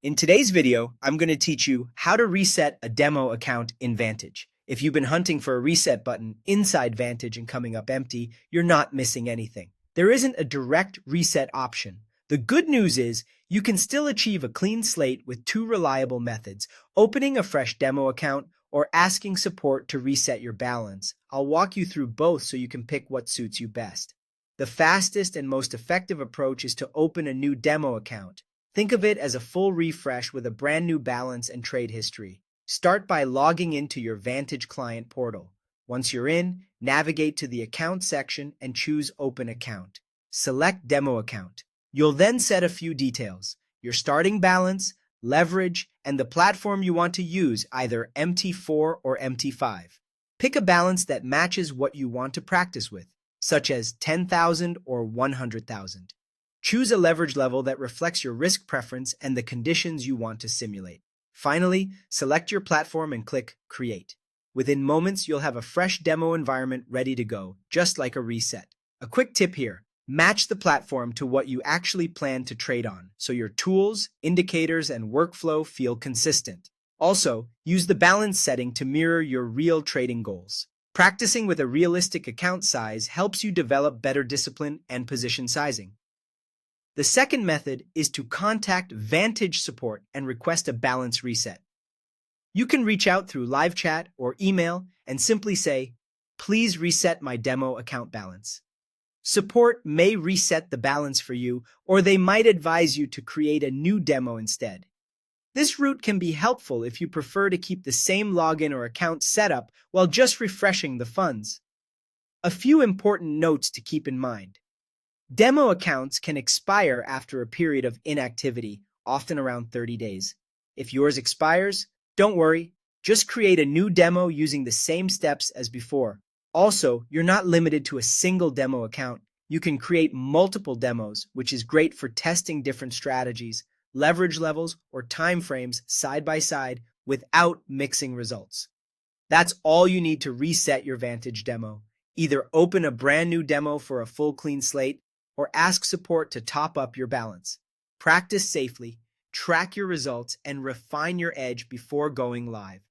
In today's video, I'm going to teach you how to reset a demo account in Vantage. If you've been hunting for a reset button inside Vantage and coming up empty, you're not missing anything. There isn't a direct reset option. The good news is you can still achieve a clean slate with two reliable methods: opening a fresh demo account or asking support to reset your balance. I'll walk you through both so you can pick what suits you best. The fastest and most effective approach is to open a new demo account. Think of it as a full refresh with a brand new balance and trade history. Start by logging into your Vantage client portal. Once you're in, navigate to the Account section and choose Open Account. Select Demo Account. You'll then set a few details: your starting balance, leverage, and the platform you want to use, either MT4 or MT5. Pick a balance that matches what you want to practice with, such as 10,000 or 100,000. Choose a leverage level that reflects your risk preference and the conditions you want to simulate. Finally, select your platform and click Create. Within moments, you'll have a fresh demo environment ready to go, just like a reset. A quick tip here: match the platform to what you actually plan to trade on, so your tools, indicators, and workflow feel consistent. Also, use the balance setting to mirror your real trading goals. Practicing with a realistic account size helps you develop better discipline and position sizing. The second method is to contact Vantage support and request a balance reset. You can reach out through live chat or email and simply say, "Please reset my demo account balance." Support may reset the balance for you, or they might advise you to create a new demo instead. This route can be helpful if you prefer to keep the same login or account setup while just refreshing the funds. A few important notes to keep in mind. Demo accounts can expire after a period of inactivity, often around 30 days. If yours expires, don't worry, just create a new demo using the same steps as before. Also, you're not limited to a single demo account. You can create multiple demos, which is great for testing different strategies, leverage levels, or time frames side by side without mixing results. That's all you need to reset your Vantage demo. Either open a brand new demo for a full clean slate, or ask support to top up your balance. Practice safely, track your results, and refine your edge before going live.